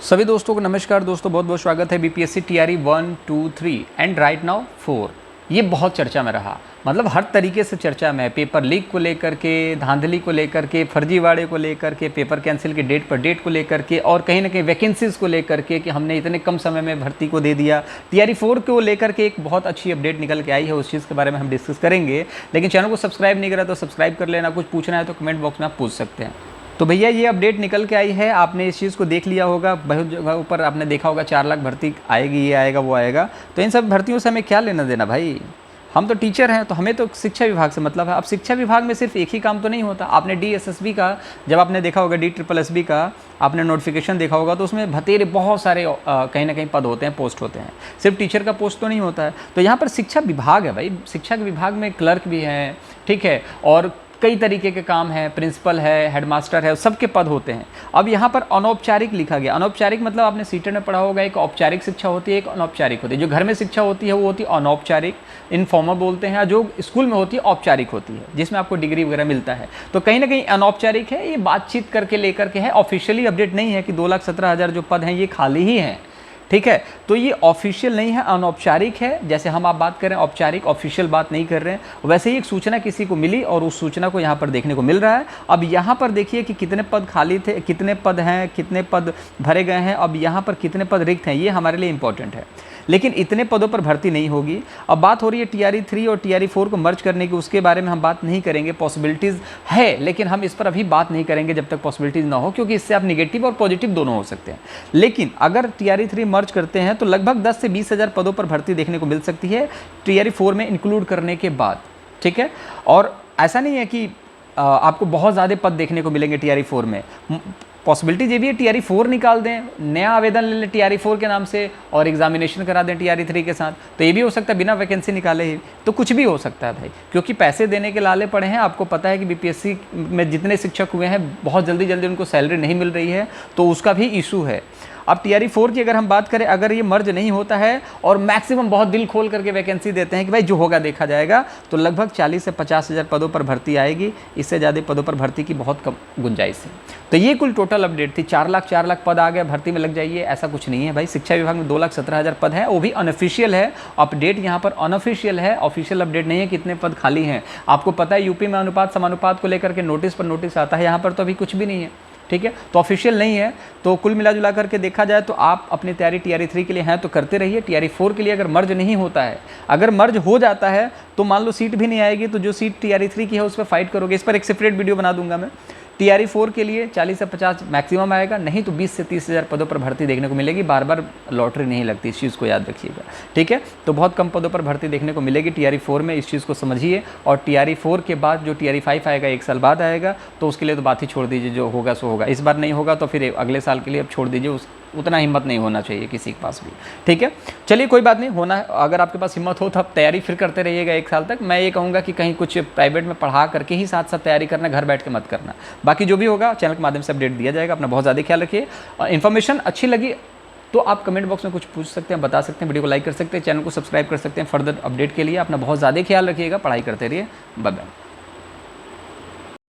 सभी दोस्तों को नमस्कार दोस्तों, बहुत बहुत स्वागत है BPSC TRE 1, 2, 3 and right now 4। ये बहुत चर्चा में रहा, मतलब हर तरीके से चर्चा में, पेपर लीक को लेकर के, धांधली को लेकर के, फर्जीवाड़े को लेकर के, पेपर कैंसिल के डेट को लेकर के, और कहीं ना कहीं वैकेंसीज़ को लेकर के कि हमने इतने कम समय में भर्ती को दे दिया। टीआरई 4 को लेकर के एक बहुत अच्छी अपडेट निकल के आई है, उस चीज़ के बारे में हम डिस्कस करेंगे। लेकिन चैनल को सब्सक्राइब नहीं करा तो सब्सक्राइब कर लेना, कुछ पूछना है तो कमेंट बॉक्स में आप पूछ सकते हैं। तो भैया ये अपडेट निकल के आई है, आपने इस चीज़ को देख लिया होगा, बहुत जगह ऊपर आपने देखा होगा 4 लाख भर्ती आएगी, ये आएगा वो आएगा। तो इन सब भर्तियों से हमें क्या लेना देना भाई, हम तो टीचर हैं, तो हमें तो शिक्षा विभाग से मतलब है। अब शिक्षा विभाग में सिर्फ एक ही काम तो नहीं होता। आपने DSSB का जब आपने देखा होगा, DSSB का आपने नोटिफिकेशन देखा होगा, तो उसमें भतेरे बहुत सारे कहीं ना कहीं पद होते हैं, पोस्ट होते हैं, सिर्फ टीचर का पोस्ट तो नहीं होता है। तो यहाँ पर शिक्षा विभाग है भाई, शिक्षा के विभाग में क्लर्क भी हैं, ठीक है, और कई तरीके के काम हैं, प्रिंसिपल है, हेडमास्टर है, सबके पद होते हैं। अब यहाँ पर अनौपचारिक लिखा गया। अनौपचारिक मतलब आपने सीटेट में पढ़ा होगा, एक औपचारिक शिक्षा होती है, एक अनौपचारिक होती है। जो घर में शिक्षा होती है वो होती है अनौपचारिक, इनफॉर्मल बोलते हैं, जो स्कूल में होती है औपचारिक होती है, जिसमें आपको डिग्री वगैरह मिलता है। तो कहीं ना कहीं अनौपचारिक है, ये बातचीत करके लेकर के है, ऑफिशियली अपडेट नहीं है कि 2,17,000 जो पद हैं ये खाली ही हैं, ठीक है। तो ये ऑफिशियल नहीं है, अनौपचारिक है। जैसे हम आप बात करें औपचारिक, ऑफिशियल बात नहीं कर रहे हैं। वैसे ही एक सूचना किसी को मिली और उस सूचना को यहाँ पर देखने को मिल रहा है। अब यहाँ पर देखिए कि कितने पद खाली थे, कितने पद हैं, कितने पद भरे गए हैं, अब यहाँ पर कितने पद रिक्त हैं, ये हमारे लिए इंपॉर्टेंट है। लेकिन इतने पदों पर भर्ती नहीं होगी। अब बात हो रही है टीआरई 3 और टीआरई 4 को मर्ज करने की, उसके बारे में हम बात नहीं करेंगे। पॉसिबिलिटीज़ है, लेकिन हम इस पर अभी बात नहीं करेंगे जब तक पॉसिबिलिटीज़ ना हो, क्योंकि इससे आप निगेटिव और पॉजिटिव दोनों हो सकते हैं। लेकिन अगर टीआरई 3 मर्ज करते हैं तो लगभग 10 से 20,000 पदों पर भर्ती देखने को मिल सकती है टीआरई 4 में इंक्लूड करने के बाद, ठीक है। और ऐसा नहीं है कि आपको बहुत ज़्यादा पद देखने को मिलेंगे टीआरई 4 में। पॉसिबिलिटी ये भी है टीआरई 4 निकाल दें, नया आवेदन ले लें टीआरई 4 के नाम से और एग्जामिनेशन करा दें टीआरई 3 के साथ, तो ये भी हो सकता है, बिना वैकेंसी निकाले ही। तो कुछ भी हो सकता है भाई, क्योंकि पैसे देने के लाले पड़े हैं। आपको पता है कि बीपीएससी में जितने शिक्षक हुए हैं, बहुत जल्दी उनको सैलरी नहीं मिल रही है, तो उसका भी इशू है। अब टीआरई 4 की अगर हम बात करें, अगर ये मर्ज नहीं होता है और मैक्सिमम बहुत दिल खोल करके वैकेंसी देते हैं कि भाई जो होगा देखा जाएगा, तो लगभग 40 से 50,000 पदों पर भर्ती आएगी। इससे ज़्यादा पदों पर भर्ती की बहुत कम गुंजाइश है। तो ये कुल टोटल अपडेट थी। 4 लाख पद आ गए, भर्ती में लग जाइए, ऐसा कुछ नहीं है भाई। शिक्षा विभाग में 2,17,000 पद है, वो भी अनऑफिशियल है। अपडेट यहाँ पर अनऑफिशियल है, ऑफिशियल अपडेट नहीं है कितने पद खाली हैं। आपको पता है यूपी में अनुपात समानुपात को लेकर के नोटिस पर नोटिस आता है, यहाँ पर तो अभी कुछ भी नहीं है, ठीक है। तो ऑफिशियल नहीं है। तो कुल मिला जुला करके देखा जाए तो आप अपनी तैयारी टीआरई 3 के लिए हैं तो करते रहिए। टीआरई 4 के लिए अगर मर्ज नहीं होता है, अगर मर्ज हो जाता है तो मान लो सीट भी नहीं आएगी, तो जो सीट टीआरई 3 की है उस पर फाइट करोगे। इस पर एक सेपरेट वीडियो बना दूंगा मैं। टीआरई 4 के लिए 40 से 50 मैक्सिमम आएगा, नहीं तो 20 से 30,000 पदों पर भर्ती देखने को मिलेगी। बार बार लॉटरी नहीं लगती, इस चीज़ को याद रखिएगा, ठीक है। तो बहुत कम पदों पर भर्ती देखने को मिलेगी टीआरई 4 में, इस चीज़ को समझिए। और टीआरई 4 के बाद जो टीआरई 5 आएगा, 1 साल बाद आएगा, तो उसके लिए तो बात ही छोड़ दीजिए, जो होगा सो होगा। इस बार नहीं होगा तो फिर अगले साल के लिए अब छोड़ दीजिए, उतना हिम्मत नहीं होना चाहिए किसी के पास भी, ठीक है। चलिए कोई बात नहीं, होना है। अगर आपके पास हिम्मत हो तो आप तैयारी फिर करते रहिएगा 1 साल तक। मैं ये कहूँगा कि कहीं कुछ प्राइवेट में पढ़ा करके ही साथ साथ तैयारी करना, घर बैठ के मत करना। बाकी जो भी होगा चैनल के माध्यम से अपडेट दिया जाएगा। अपना बहुत ज़्यादा ख्याल रखिए। इन्फॉर्मेशन अच्छी लगी तो आप कमेंट बॉक्स में कुछ पूछ सकते हैं, बता सकते हैं, वीडियो को लाइक कर सकते हैं, चैनल को सब्सक्राइब कर सकते हैं फर्दर अपडेट के लिए। अपना बहुत ज़्यादा ख्याल रखिएगा, पढ़ाई करते रहिए। Bye bye.